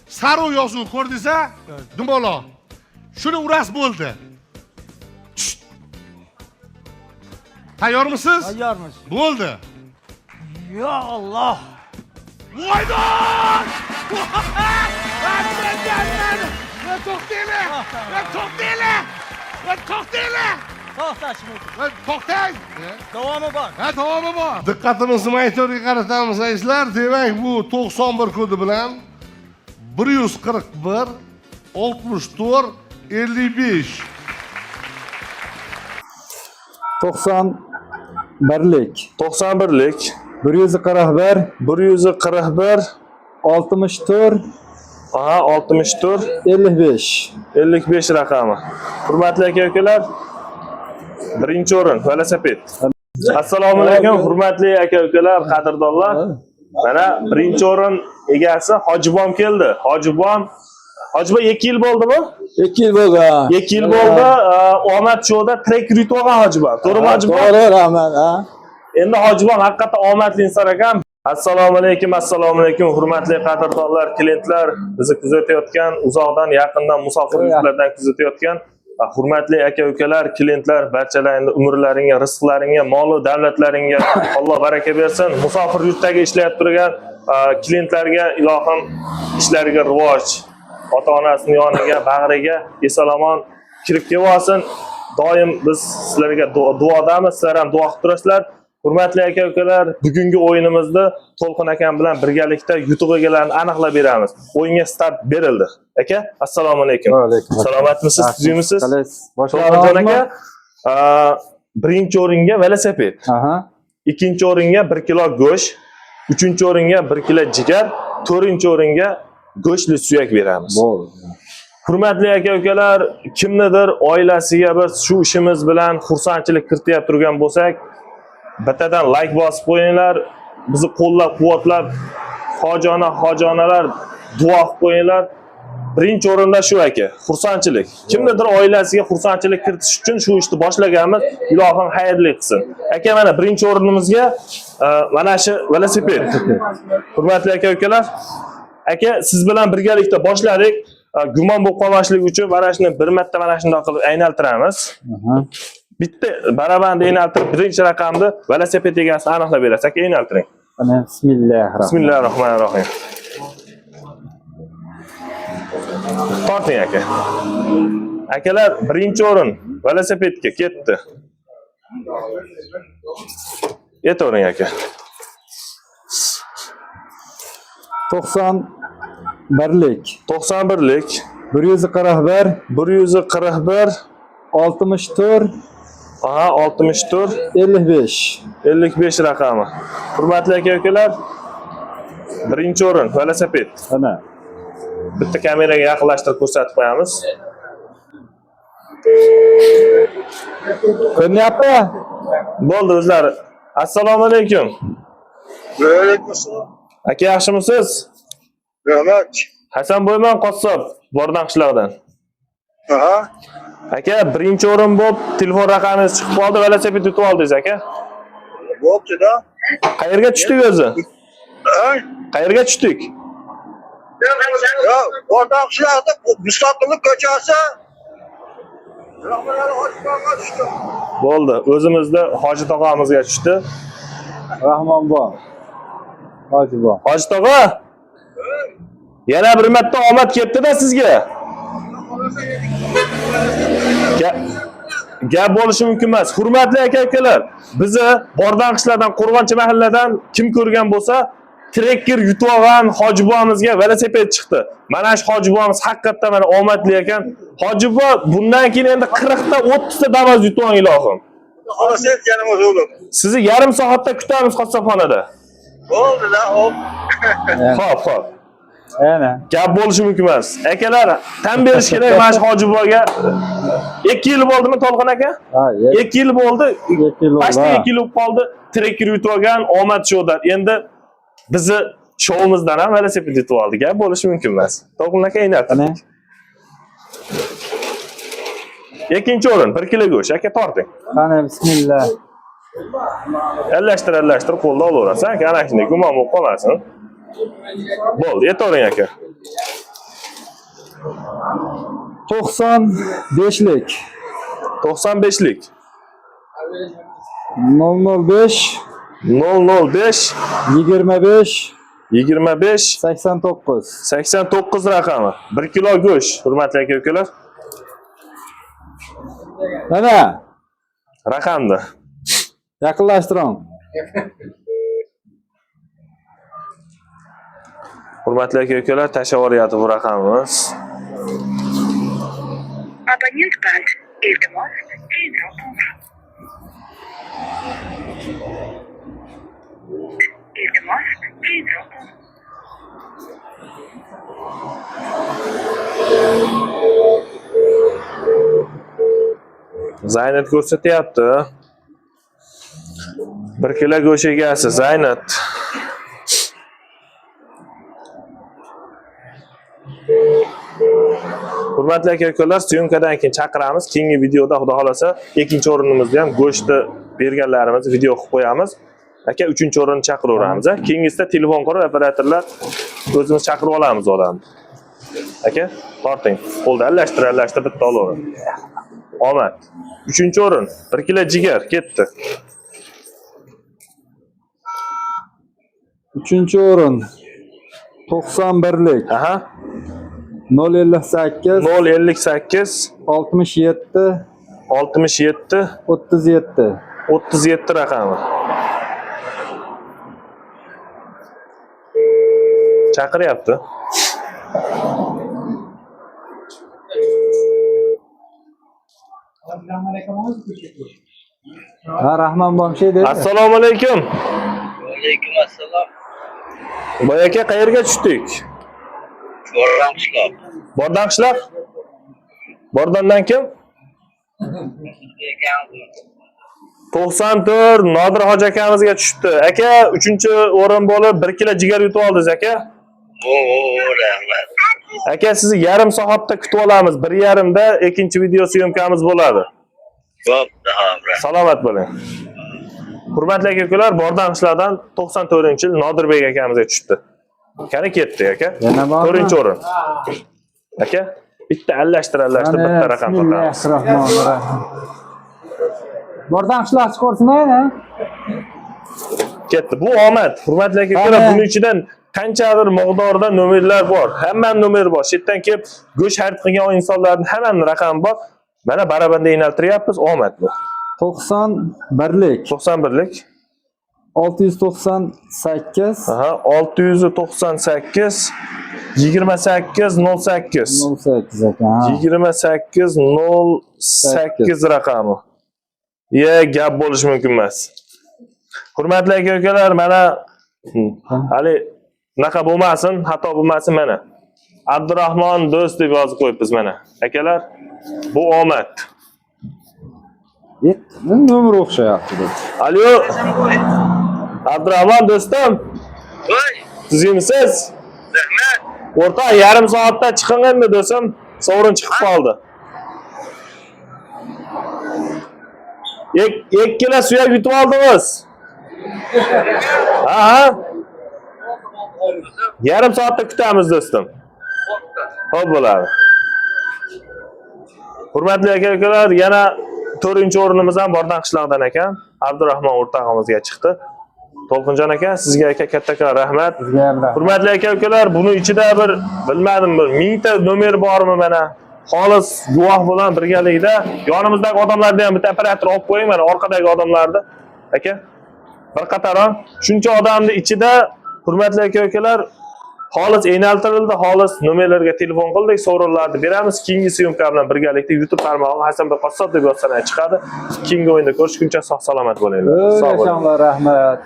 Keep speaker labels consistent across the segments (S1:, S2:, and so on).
S1: Sarı yozuv ko'rdingiz-a? Dumalo. Shuni uras bo'ldi. Tayyormisiz?
S2: Tayyormiz.
S1: Bo'ldi.
S2: Ya Allah.
S1: Voydon! To'xtang!
S2: Davomi bor.
S1: Ha, davomi bor. Diqqatimizni monitorga qaratamiz azizlar. Demak, bu 91 kodi bilan 141 64 55
S3: 91'lik
S4: 91'lik
S3: 141
S4: 141
S3: 64
S4: aha 64
S3: 55
S4: 55 raqami. Hurmatli aka-ukalar, birinchi o'rin velosiped. Assalomu alaykum hurmatli aka-ukalar, qadrdonlar. Mana birinchi o'rin egasi Hojibom keldi. Hojibom 2 yil bo'ldimi?
S3: 2 yil bo'ldi.
S4: 2 yil bo'ldi. Omad showda trek yurib olgan Hojibom. To'g'rimi Hojibom?
S3: To'g'ri, rahmat.
S4: Endi Hojibom haqiqatan omadli inson ekan. Assalomu alaykum hurmatli qadrdonlar, klientlar, bizni kuzatayotgan, uzoqdan, yaqindan, musofir yurtlardan kuzatayotgan hurmatli aka-ukalar, klientlar, barchalaringning umrlaringga, rizqlaringga, mol va davlatlaringga Alloh baraka bersin. Musofir yurtdagi ishlayib turgan klientlarga ilohim ishlariga rivoj, ota-onasining yoniga, bag'riga eson-omon kirib kelsin. Doim biz sizlarga duodamiz, sizlar ham duo qilib turasizlar. Hurmatli aka-ukalar, bugungi o'yinimizda To'lqin akam bilan birgalikda yutuq egalarini aniqlab beramiz. O'yinga start berildi. Aka, assalomu alaykum. Salomatmisiz, tuzukmisiz? To'lqinjon aka, birinchi o'ringa velosiped. Ikkinchi o'ringa 1 kilo go'sht, uchinchi o'ringa 1 kilo jigar, to'rtinchi o'ringa go'shtli suyak beramiz.
S3: Bo'ldi.
S4: Hurmatli aka-ukalar, kimnidir oilasiga biz shu ishimiz bilan xursandchilik kiritib turgan bo'lsak, bittadan like bosib qo'yinglar, bizni qo'llab-quvvatlab, hojonalar duo qilib qo'yinglar. Birinchi o'rinda shu aka, xursandchilik. Kimnidir oilasiga xursandchilik kiritish uchun shu ishni boshlaganmiz, ilohim xayrli qilsin. Aka, mana birinchi o'rinimizga mana shu velosiped. Hurmatli aka-ukalar, aka siz bilan birgalikda boshladik. Gumon bo'lib qolmaslik uchun mana shuni bir marta mana shunday qilib aynaltiramiz. Bitta barabanda aynaltirib, birinchi raqamni velosiped egasini aniqlab berasiz. Aka, aynaltiring. Bismillahirrohmanirrohim. Torting aka. Akalar, birinchi o'rin velosipedga ketdi. Yetavering aka.
S3: 91'lik
S4: 91'lik
S3: 141
S4: 141
S3: 64
S4: aha 64
S3: 55
S4: 55 raqami. Hurmatli aka-ukalar, birinchi o'rin velosiped.
S3: Ana.
S4: Bitta kameraga yaqinlashtirib ko'rsatib qo'yamiz.
S3: Ko'ryapti?
S4: Bo'ldi o'zlar. Assalomu alaykum.
S5: Va alaykum assalom.
S4: Aka, yaxshimisiz?
S5: Rahmat.
S4: Hasan Bo'yman qassob, Bordan qishlog'idan.
S5: Aha.
S4: Aka, birinchi o'rin bo'lib, telefon raqamingiz chiqib qoldi, velosiped yutib oldingiz aka.
S5: Bo'pti-da.
S4: Qayerga tushdik o'zi? Qayerga tushdik?
S5: Ya, Bordan qishlog'ida Mustaqillik ko'chasi. Rahmatli Hojibomga tushdi.
S4: Bo'ldi, o'zimizda Hoji tog'amizga tushdi.
S3: Rahmon bor. Hoji bor.
S4: Hoji tog'a, yana bir marta omad kelibdi-da sizga. Gap bo'lishi mumkin emas. Hurmatli aka-ukalar, bizni Bordan qishlardan, Qo'rg'onchi mahalladan kim ko'rgan bo'lsa, trekker yutib olgan Hojibomizga velosiped chiqdi. Mana shu Hojibomiz haqiqatdan mana omadli ekan. Hojibo bundan keyin endi 40 ta 30 ta Damas yutib olgan ilohim.
S5: Xolos aytganimiz o'lim.
S4: Sizni yarim soatda kutamiz qassobxonada.
S5: Bo'ldi-da, hop.
S4: Xo'p.
S3: Ana.
S4: Gap bo'lishi mumkin emas. Akalar, tan berish kerak mana shu Hojiboga. 2 yil bo'ldimi To'lqin aka?
S3: Ha,
S4: 2 yil bo'ldi.
S3: 2 yil bo'ldi.
S4: Pashta 2 yil bo'lib qoldi. Trekker yutib olgan omad showdan. Endi bizni showimizdan ham velosiped yutib oldi. Gap bo'lishi mumkin emas. To'lqin aka aynatdik. Ikkinchi o'rin 1 kilo go'sht. Aka, torting.
S3: Qani, bismillah.
S4: Aralashtirib qo'lda olaverasiz. Aka, ana shunday gumon bo'lib qolmasin. Bo'ldi, aytavering aka.
S3: 95lik
S4: 95lik
S3: 005
S4: 005
S3: 25
S4: 25
S3: 89.
S4: 89 raqami. 1 kilo go'sht, hurmatli aka-ukalar.
S3: Mana
S4: Raqamni.
S3: yaqinlashtiring.
S4: Hurmatli aka-ukalar, tashlab yuboryapti bu raqamimiz.
S6: Abonent band. Iltimos, keyinroq qo'ng'iroq. Iltimos, keyinroq qo'ng'iroq.
S4: Zaynat ko'rsatyapti. 1 kilo go'sht egasi Zaynat. Hurmatli aka-ukalar, syomkadan keyin chaqiramiz. Keyingi videoda xudo xolasa ikkinchi o'rinimizni ham go'shtni berganlarimizni video qilib qo'yamiz. Aka 3-o'rinni chaqiraveramiz. Keyingisida telefon qilib operatorlar o'zimiz chaqirib olamiz odamni. Aka, torting. Qo'lda alashtir bitta olavering. Omad. 3-o'rin 1 kilo jigar ketdi.
S3: 3-o'rin 91lik
S4: Aha.
S3: 058
S4: 058
S3: 67
S4: 67
S3: 37.
S4: 37 raqami. Chaqiryapti.
S3: Ha, Rahman bomshay dedi.
S4: Assalomu alaykum.
S5: Alaykum assalom.
S4: Boy aka, qayerga tushdik?
S5: Bordan qishloq.
S4: Bordan qishloq? Bordandan kim? 94 Nodir hoji akamizga tushibdi. Aka, 3-o'rin bo'lib 1 kilo jigar yutib oldingiz aka.
S5: Rahmat.
S4: Aka, sizni yarim soatda kutib olamiz. 1:30 da ikkinchi video syomkamiz bo'ladi.
S5: Bo'pti, hop.
S4: Salomat bo'ling. Hurmatli aka-ukalar, Bordan qishloqdan 94-yil Nodirbek akamizga tushdi. Qani ketdi aka.
S3: Yana bormi?
S4: 4-o'rin. Aka, bitta alashtir bitta raqam topamiz.
S3: Bismillahirrohmanirrohim. Bordan qishloq chiqarsin-a?
S4: Ketdi. Bu omad. Hurmatli aka-ukalar, buning ichidan qanchadir miqdorda nomerlar bor. Hamma nomer bor. Chetdan kelib go'sht xarid qilgan insonlarning hammaning raqami bor. Mana barabanda yo'naltiryapmiz, omad bu.
S3: 91lik
S4: 91lik
S3: 698
S4: Aha, 698 28 08
S3: 08 ekan.
S4: 28 08 raqami. Gap bo'lishi mumkin emas. Hurmatli aka-ukalar, mana hali naqa bo'lmasin, xato bo'lmasin mana. Abdurahmon do'st deb yozib qo'yibmiz mana. Akalar, bu omad.
S3: Nomer o'xshayapti.
S4: Alo. Abdurahmon do'stim,
S5: Voy,
S4: sizimsiz?
S5: rahmat.
S4: O'rta yarim soatda chiqinganda do'stim, sovrin chiqib qoldi. 2 kilo suyak yutib oldingiz. Aha. Yarim soatda kutamiz do'stim. Xo'p bo'ladi. Hurmatli aka-ukalar, yana 4-o'rinimiz ham Bordan qishloqdan ekan. Abdurahmon o'rtog'imizga chiqdi. To'lqinjon aka, sizga katta rahmat. Hurmatli aka-ukalar, buni ichida bir bilmadim, 1000 ta nomer bormi mana? Xolis guvoh bilan birgalikda yonimizdagi odamlarni ham bitta operator olib qo'ying, mana orqadagi odamlarni. Aka, bir qatoron shuncha odamning ichida hurmatli aka-ukalar xolis yo'naltirildi, xolis nomerlarga telefon qildik, sovrinlarni beramiz. Keyingi syomka bilan birgalikda YouTube tarmog'i Hasanbek Qassob deb yozsam chiqadi. Keyingi o'yinda ko'rishguncha sog' salomat bo'linglar. Sog' bo'ling.
S3: Rahmat.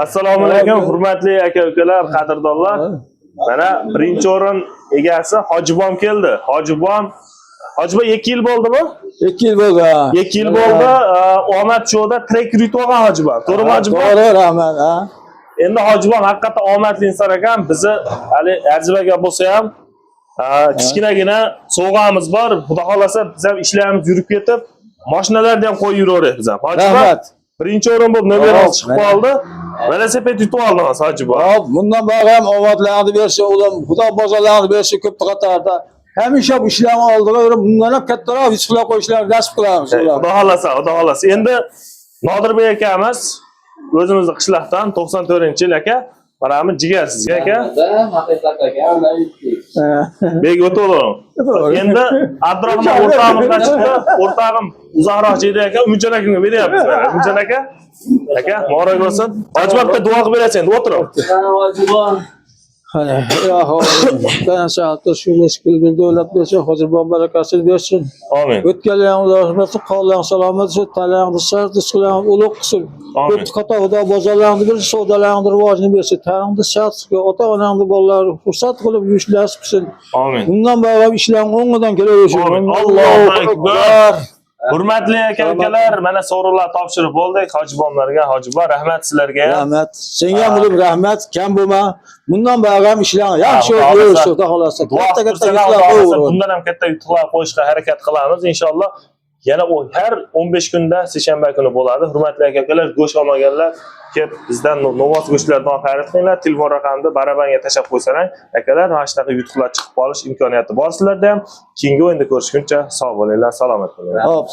S4: Assalomu alaykum, hurmatli aka-ukalar, qadrdonlar. Mana 1-o'rin egasi Hojibom keldi. Hojibom 2 yil bo'ldimi?
S3: 2 yil bo'ldi.
S4: 2 yil bo'ldi. Omad showda trek yutib olgan Hojibom. To'g'rimi Hojibom?
S3: To'g'ri, rahmat, ha.
S4: Endi Hojibom haqiqatan omadli inson ekan. Bizni hali arzimaga bo'lsa ham kichkinagina sovg'amiz bor. Xudo xolasa biz ham ishlarimiz yurib ketib, mashinalarni ham qo'yib yuraveramiz biz ham. Hojibom,
S3: Rahmat.
S4: 1-o'rin bo'lib nomerimiz chiqib qoldi. Velosiped yutib oldingiz hojiboy.
S3: Hop, bundan beri hem ovatlarını versin, ulan Xudo bozorlarını versin köp qatorda. Hamisha bu ishlarni oldiga yurib, bundan ham kattaroq yutuqlar qo'yishlarni nasib qilamiz ular.
S4: Xudo xolasa, Xudo xolasa. Endi Nodirbek akamiz o'zimizni qishloqdan 94-yil aka. Mana jigar sizga aka. Bek o'tavering. Endi Abdurahmon o'rtog'imdan chiqdi. O'rtog'im uzoqroq joyda aka, Umidjon akamga beryapmiz mana. Umidjon aka. Aka, muborak bo'lsin. Hojibobga duo qilib berasiz endi o'tiring.
S3: Hani ya ben saatte şu meşgul devlet versin, hazır barakasını versin.
S4: Amin.
S3: Ötkenlerin rahmeti, kallerin selamet, sütlerin dışarı, dışkılerin uluk kısır.
S4: Amin.
S3: Kötü kata da bozarlarını bir sodalarını rivacını versin. Tanrı dışarı çıkıyor, ota-onandı bolları fırsat kılıp güçler sıksın.
S4: Amin.
S3: Bundan beri işlerin onundan geliyor.
S4: Amin. Allahu akbar. Hurmatli aka-ukalar, mana so'rovlar topshirib bo'ldik. Hojibomlarga, hojiboy, rahmat sizlarga.
S3: Rahmet. Senga bo'lib rahmat, kam bo'lma. Bundan beri ham ishlar yaxshi
S4: Ha,
S3: yurishdi, xudo xolasa. Katta yutuqlar qo'yib.
S4: Bundan ham katta yutuqlar qo'yishga harakat qilamiz inshaalloh. Yana u har 15 kunda seshanba kuni bo'ladi. Hurmatli aka-ukalar, go'sht olmaganlar kelib bizdan novoz go'shtlardan xarid qilinglar. Telefon raqamini barabanga tashab qo'ysalar, akalar mana shunaqa yutuqlar chiqib qolish imkoniyati bor sizlarda ham. Keyingi o'yinda ko'rishguncha sog' bo'linglar, salomat bo'linglar.
S3: Hop.